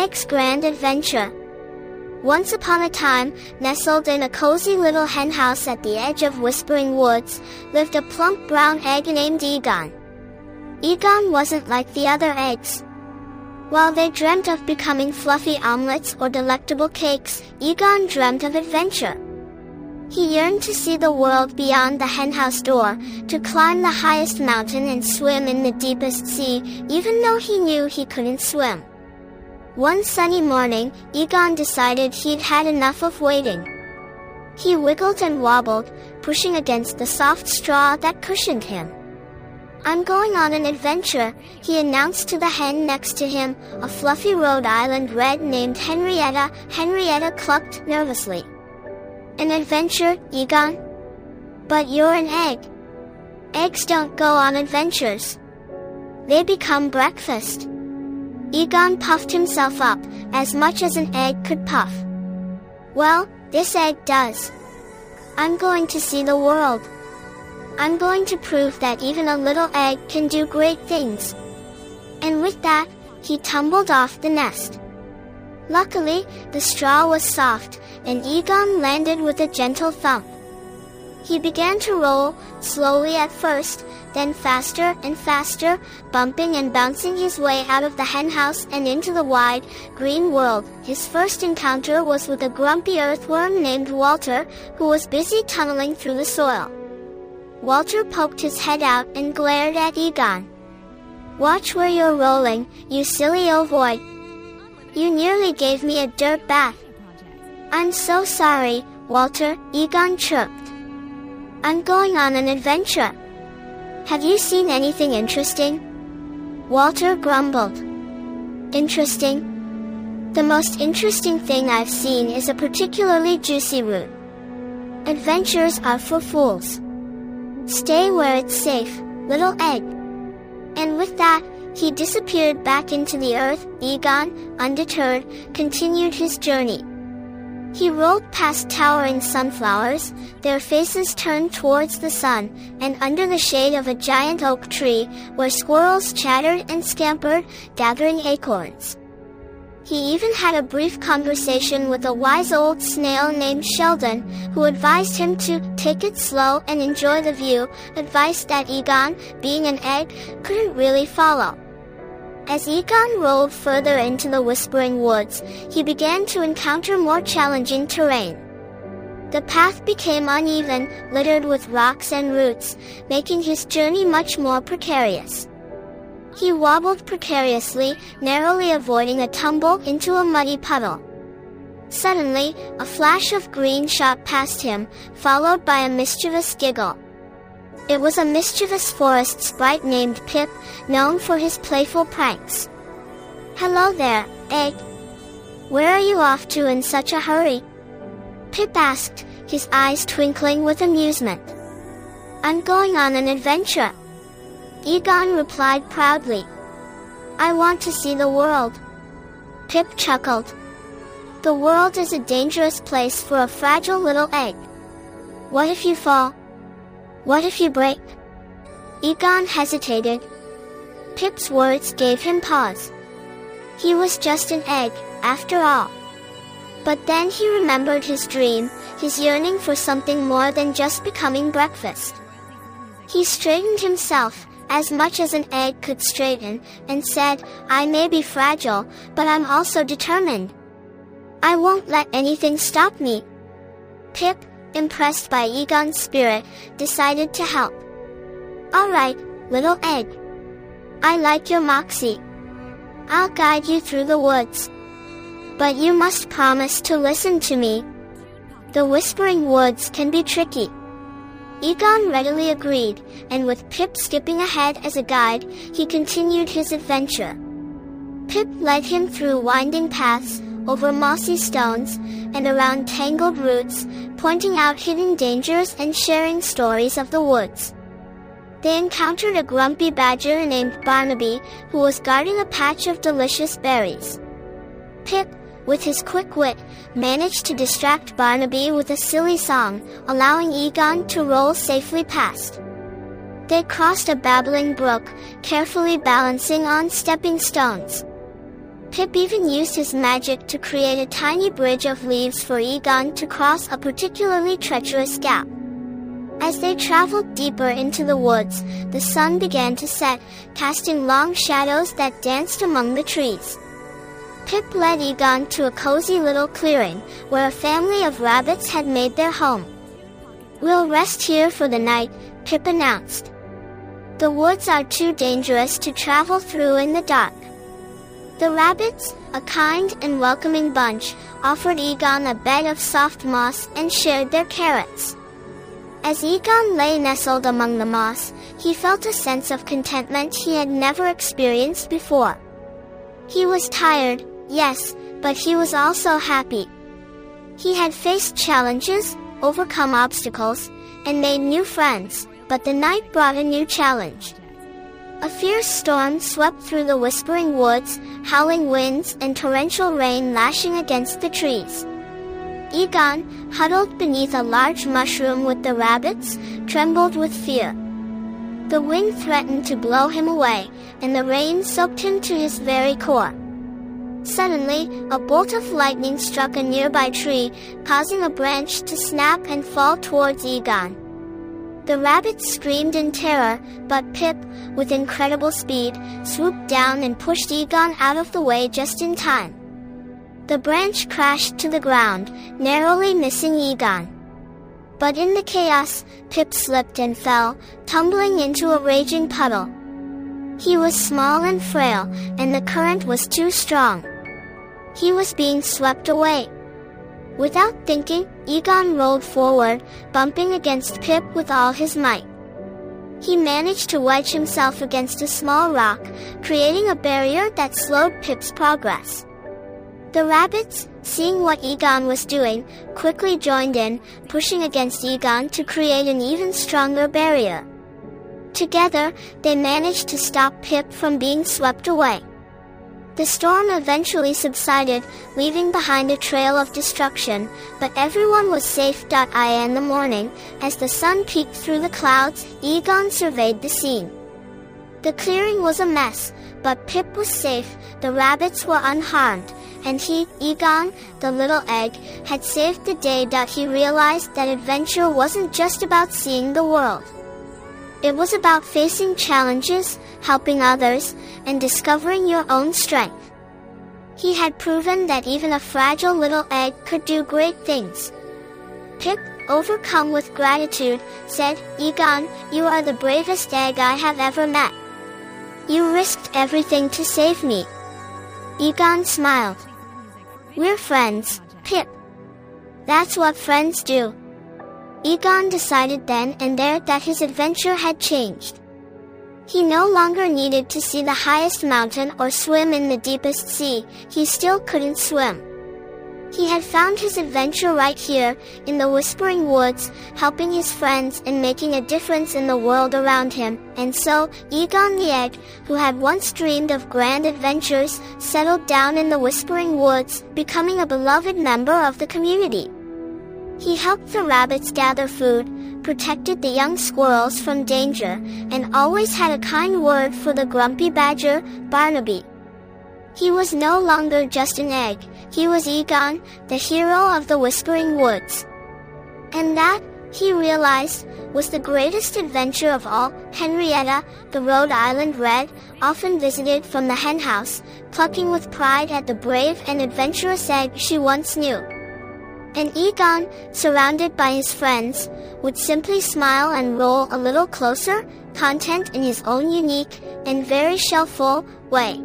Egg's Grand Adventure. Once upon a time, nestled in a cozy little henhouse at the edge of Whispering Woods, lived a plump brown egg named Egon. Egon wasn't like the other eggs. While they dreamt of becoming fluffy omelets or delectable cakes, Egon dreamt of adventure. He yearned to see the world beyond the henhouse door, to climb the highest mountain and swim in the deepest sea, even though he knew he couldn't swim. One sunny morning, Egon decided he'd had enough of waiting. He wiggled and wobbled, pushing against the soft straw that cushioned him. "I'm going on an adventure," he announced to the hen next to him, a fluffy Rhode Island red named Henrietta. Henrietta clucked nervously. "An adventure, Egon? But you're an egg. Eggs don't go on adventures. They become breakfast." Egon puffed himself up, as much as an egg could puff. "Well, this egg does. I'm going to see the world. I'm going to prove that even a little egg can do great things." And with that, he tumbled off the nest. Luckily, the straw was soft, and Egon landed with a gentle thump. He began to roll, slowly at first, then faster and faster, bumping and bouncing his way out of the henhouse and into the wide, green world. His first encounter was with a grumpy earthworm named Walter, who was busy tunneling through the soil. Walter poked his head out and glared at Egon. "Watch where you're rolling, you silly ovoid. You nearly gave me a dirt bath." "I'm so sorry, Walter," Egon chirped. "I'm going on an adventure. Have you seen anything interesting?" Walter grumbled. "Interesting? The most interesting thing I've seen is a particularly juicy root. Adventures are for fools. Stay where it's safe, little egg." And with that, he disappeared back into the earth. Egon, undeterred, continued his journey. He rolled past towering sunflowers, their faces turned towards the sun, and under the shade of a giant oak tree, where squirrels chattered and scampered, gathering acorns. He even had a brief conversation with a wise old snail named Sheldon, who advised him to take it slow and enjoy the view, advice that Egon, being an egg, couldn't really follow. As Egon rolled further into the Whispering Woods, he began to encounter more challenging terrain. The path became uneven, littered with rocks and roots, making his journey much more precarious. He wobbled precariously, narrowly avoiding a tumble into a muddy puddle. Suddenly, a flash of green shot past him, followed by a mischievous giggle. It was a mischievous forest sprite named Pip, known for his playful pranks. "Hello there, egg. Where are you off to in such a hurry?" Pip asked, his eyes twinkling with amusement. "I'm going on an adventure," Egon replied proudly. "I want to see the world." Pip chuckled. "The world is a dangerous place for a fragile little egg. What if you fall? What if you break?" Egon hesitated. Pip's words gave him pause. He was just an egg, after all. But then he remembered his dream, his yearning for something more than just becoming breakfast. He straightened himself, as much as an egg could straighten, and said, "I may be fragile, but I'm also determined. I won't let anything stop me." Pip, impressed by Egon's spirit, decided to help. "All right, little egg. I like your moxie. I'll guide you through the woods. But you must promise to listen to me. The Whispering Woods can be tricky." Egon readily agreed, and with Pip skipping ahead as a guide, he continued his adventure. Pip led him through winding paths, over mossy stones, and around tangled roots, pointing out hidden dangers and sharing stories of the woods. They encountered a grumpy badger named Barnaby, who was guarding a patch of delicious berries. Pip, with his quick wit, managed to distract Barnaby with a silly song, allowing Egon to roll safely past. They crossed a babbling brook, carefully balancing on stepping stones. Pip even used his magic to create a tiny bridge of leaves for Egon to cross a particularly treacherous gap. As they traveled deeper into the woods, the sun began to set, casting long shadows that danced among the trees. Pip led Egon to a cozy little clearing, where a family of rabbits had made their home. "We'll rest here for the night," Pip announced. "The woods are too dangerous to travel through in the dark." The rabbits, a kind and welcoming bunch, offered Egon a bed of soft moss and shared their carrots. As Egon lay nestled among the moss, he felt a sense of contentment he had never experienced before. He was tired, yes, but he was also happy. He had faced challenges, overcome obstacles, and made new friends, but the night brought a new challenge. A fierce storm swept through the whispering woods, howling winds and torrential rain lashing against the trees. Egon, huddled beneath a large mushroom with the rabbits, trembled with fear. The wind threatened to blow him away, and the rain soaked him to his very core. Suddenly, a bolt of lightning struck a nearby tree, causing a branch to snap and fall towards Egon. The rabbits screamed in terror, but Pip, with incredible speed, swooped down and pushed Egon out of the way just in time. The branch crashed to the ground, narrowly missing Egon. But in the chaos, Pip slipped and fell, tumbling into a raging puddle. He was small and frail, and the current was too strong. He was being swept away. Without thinking, Egon rolled forward, bumping against Pip with all his might. He managed to wedge himself against a small rock, creating a barrier that slowed Pip's progress. The rabbits, seeing what Egon was doing, quickly joined in, pushing against Egon to create an even stronger barrier. Together, they managed to stop Pip from being swept away. The storm eventually subsided, leaving behind a trail of destruction, but everyone was safe. In the morning, as the sun peeked through the clouds, Egon surveyed the scene. The clearing was a mess, but Pip was safe, the rabbits were unharmed, and he, Egon, the little egg, had saved the day. He realized that adventure wasn't just about seeing the world. It was about facing challenges, helping others, and discovering your own strength. He had proven that even a fragile little egg could do great things. Pip, overcome with gratitude, said, "Egon, you are the bravest egg I have ever met. You risked everything to save me." Egon smiled. "We're friends, Pip. That's what friends do." Egon decided then and there that his adventure had changed. He no longer needed to see the highest mountain or swim in the deepest sea. He still couldn't swim. He had found his adventure right here, in the Whispering Woods, helping his friends and making a difference in the world around him. And so, Egon the Egg, who had once dreamed of grand adventures, settled down in the Whispering Woods, becoming a beloved member of the community. He helped the rabbits gather food, protected the young squirrels from danger, and always had a kind word for the grumpy badger, Barnaby. He was no longer just an egg, he was Egon, the hero of the Whispering Woods. And that, he realized, was the greatest adventure of all. Henrietta, the Rhode Island Red, often visited from the henhouse, clucking with pride at the brave and adventurous egg she once knew. And Egon, surrounded by his friends, would simply smile and roll a little closer, content in his own unique and very shellful way.